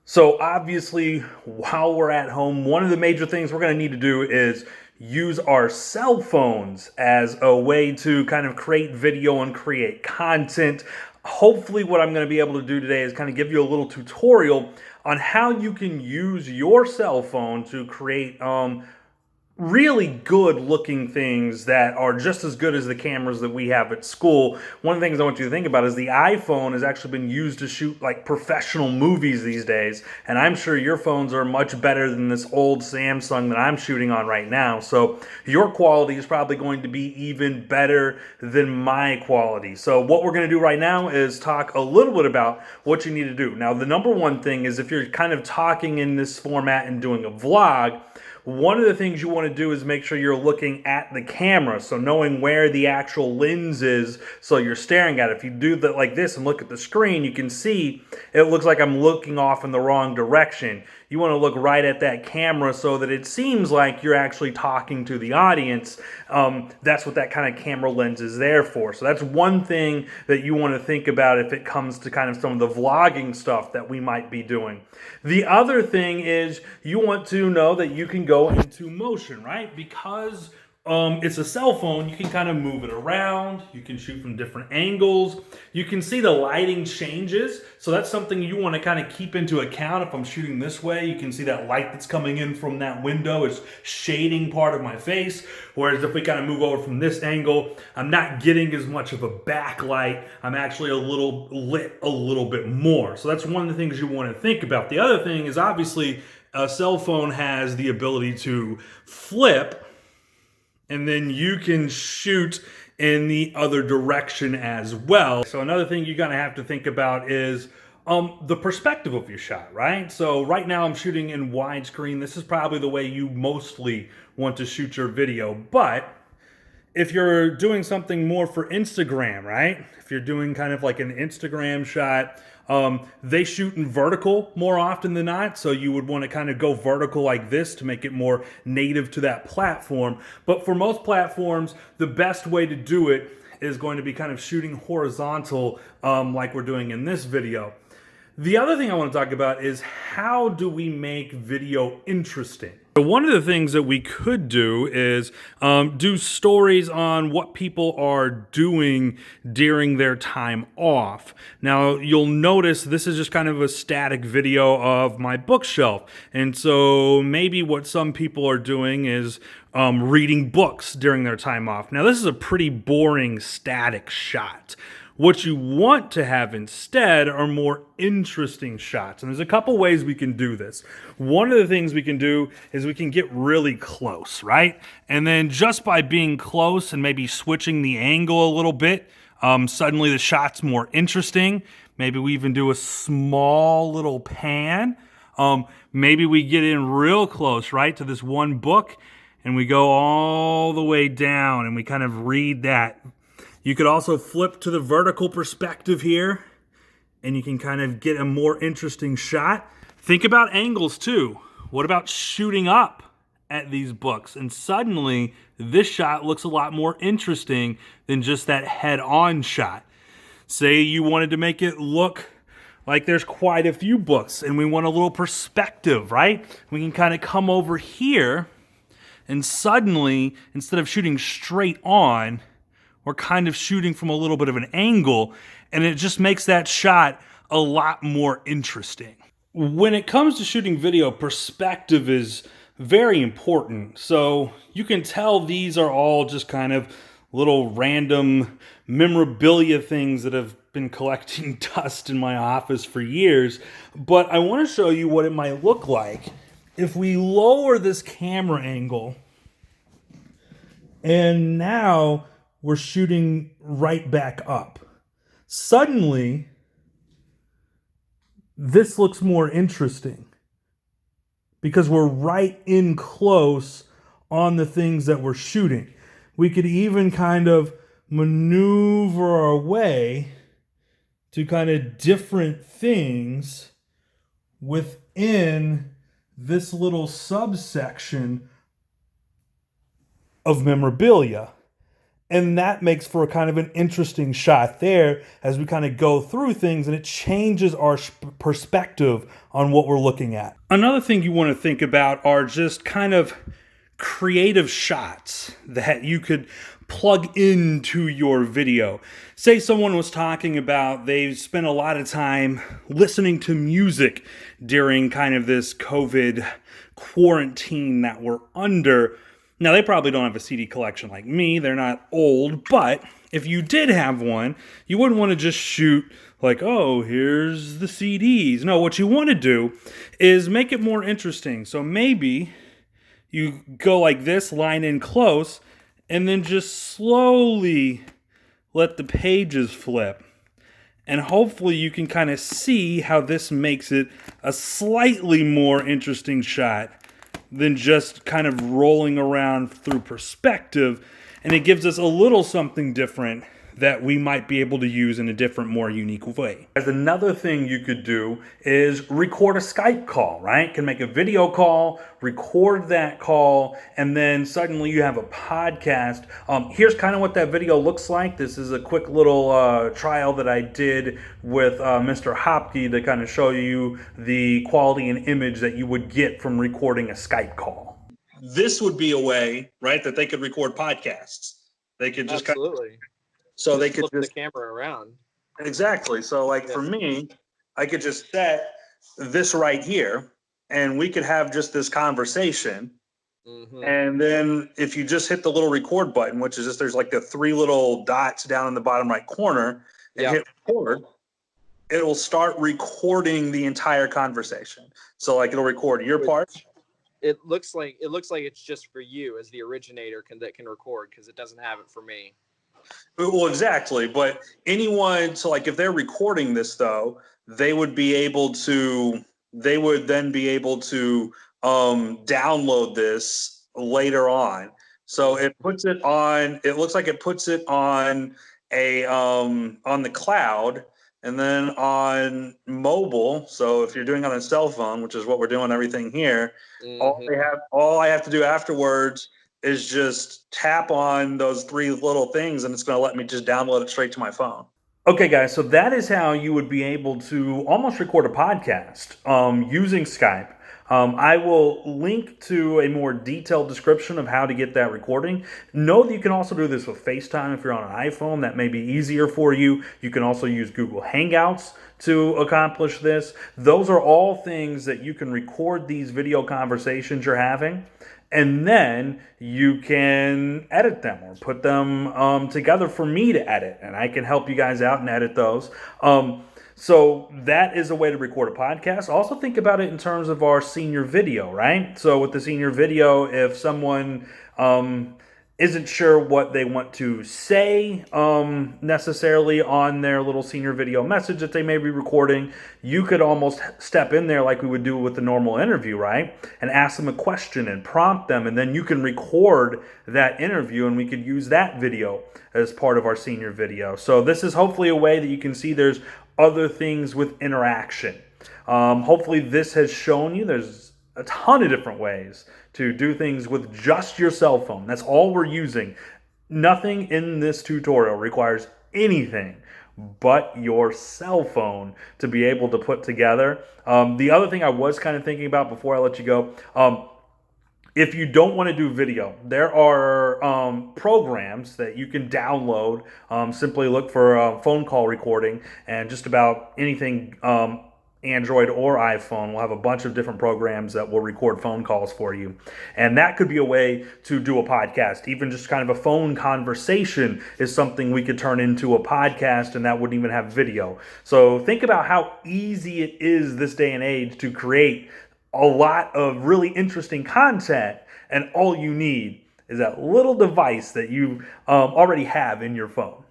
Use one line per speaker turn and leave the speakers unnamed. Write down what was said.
So obviously, while we're at home, one of the major things we're going to need to do is use our cell phones as a way to kind of create video and create content. Hopefully, what I'm going to be able to do today is kind of give you a little tutorial on how you can use your cell phone to create really good looking things that are just as good as the cameras that we have at school. One of the things I want you to think about is the iPhone has actually been used to shoot like professional movies these days, and I'm sure your phones are much better than this old Samsung that I'm shooting on right now. So your quality is probably going to be even better than my quality. So what we're going to do right now is talk a little bit about what you need to do. Now, the number one thing is if you're kind of talking in this format and doing a vlog, one of the things you want to do is make sure you're looking at the camera, so knowing where the actual lens is, so you're staring at it. If you do that like this and look at the screen, you can see it looks like I'm looking off in the wrong direction. You want to look right at that camera so that it seems like you're actually talking to the audience. That's what that kind of camera lens is there for. So that's one thing that you want to think about if it comes to kind of some of the vlogging stuff that we might be doing. The other thing is you want to know that you can go into motion, right? Because it's a cell phone, you can kind of move it around, you can shoot from different angles, you can see the lighting changes, so that's something you want to kind of keep into account. If I'm shooting this way, you can see that light that's coming in from that window is shading part of my face, whereas if we kind of move over from this angle, I'm not getting as much of a backlight, I'm actually lit a little bit more. So that's one of the things you want to think about. The other thing is obviously a cell phone has the ability to flip, and then you can shoot in the other direction as well. So another thing you're gonna have to think about is the perspective of your shot, right? So right now I'm shooting in widescreen. This is probably the way you mostly want to shoot your video, but if you're doing something more for Instagram, right? If you're doing kind of like an Instagram shot, they shoot in vertical more often than not, so you would want to kind of go vertical like this to make it more native to that platform. But for most platforms, the best way to do it is going to be kind of shooting horizontal like we're doing in this video. The other thing I want to talk about is how do we make video interesting? So one of the things that we could do is do stories on what people are doing during their time off. Now, you'll notice this is just kind of a static video of my bookshelf. And so maybe what some people are doing is reading books during their time off. Now, this is a pretty boring static shot. What you want to have instead are more interesting shots. And there's a couple ways we can do this. One of the things we can do is we can get really close, right? And then just by being close and maybe switching the angle a little bit, suddenly the shot's more interesting. Maybe we even do a small little pan. Maybe we get in real close, right, to this one book, and we go all the way down and we kind of read that. You could also flip to the vertical perspective here, and you can kind of get a more interesting shot. Think about angles too. What about shooting up at these books? And suddenly, this shot looks a lot more interesting than just that head-on shot. Say you wanted to make it look like there's quite a few books, and we want a little perspective, right? We can kind of come over here, and suddenly, instead of shooting straight on, we're kind of shooting from a little bit of an angle, and it just makes that shot a lot more interesting. When it comes to shooting video, perspective is very important. So you can tell these are all just kind of little random memorabilia things that have been collecting dust in my office for years. But I want to show you what it might look like if we lower this camera angle, and now we're shooting right back up. Suddenly, this looks more interesting because we're right in close on the things that we're shooting. We could even kind of maneuver our way to kind of different things within this little subsection of memorabilia. And that makes for a kind of an interesting shot there as we kind of go through things, and it changes our perspective on what we're looking at. Another thing you want to think about are just kind of creative shots that you could plug into your video. Say someone was talking about they spent a lot of time listening to music during kind of this COVID quarantine that we're under. Now, they probably don't have a CD collection like me. They're not old, but if you did have one, you wouldn't want to just shoot like, oh, here's the CDs. No, what you want to do is make it more interesting. So maybe you go like this, line in close, and then just slowly let the pages flip. And hopefully you can kind of see how this makes it a slightly more interesting shot than just kind of rolling around through perspective. And it gives us a little something different that we might be able to use in a different, more unique way. As another thing you could do is record a Skype call, right? You can make a video call, record that call, and then suddenly you have a podcast. Here's kind of what that video looks like. This is a quick little trial that I did with Mr. Hopke to kind of show you the quality and image that you would get from recording a Skype call. This would be a way, right, that they could record podcasts. They could just
absolutely.
So they could
flip the camera around.
Exactly. So like for me, I could just set this right here and we could have just this conversation. Mm-hmm. And then if you just hit the little record button, which is just, there's like the three little dots down in the bottom right corner, and hit record, it will start recording the entire conversation. So like it'll record your part.
It looks like it's just for you as the originator that can record, because it doesn't have it for me.
Well, exactly. But anyone, so like if they're recording this though, they would then be able to download this later on. So it looks like it puts it on on the cloud and then on mobile. So if you're doing it on a cell phone, which is what we're doing everything here, all I have to do afterwards is just tap on those three little things and it's going to let me just download it straight to my phone. Okay, guys, so that is how you would be able to almost record a podcast using Skype. I will link to a more detailed description of how to get that recording. Know that you can also do this with FaceTime if you're on an iPhone. That may be easier for you. You can also use Google Hangouts to accomplish this. Those are all things that you can record these video conversations you're having, and then you can edit them or put them together for me to edit, and I can help you guys out and edit those. So that is a way to record a podcast. Also think about it in terms of our senior video, right? So with the senior video, if someone isn't sure what they want to say necessarily on their little senior video message that they may be recording, you could almost step in there like we would do with the normal interview, right? And ask them a question and prompt them, and then you can record that interview and we could use that video as part of our senior video. So this is hopefully a way that you can see there's other things with interaction. Hopefully this has shown you there's a ton of different ways to do things with just your cell phone. That's all we're using. Nothing in this tutorial requires anything but your cell phone to be able to put together. The other thing I was kind of thinking about before I let you go, if you don't want to do video, there are programs that you can download. Simply look for phone call recording, and just about anything Android or iPhone will have a bunch of different programs that will record phone calls for you. And that could be a way to do a podcast. Even just kind of a phone conversation is something we could turn into a podcast, and that wouldn't even have video. So think about how easy it is this day and age to create a lot of really interesting content, and all you need is that little device that you already have in your phone.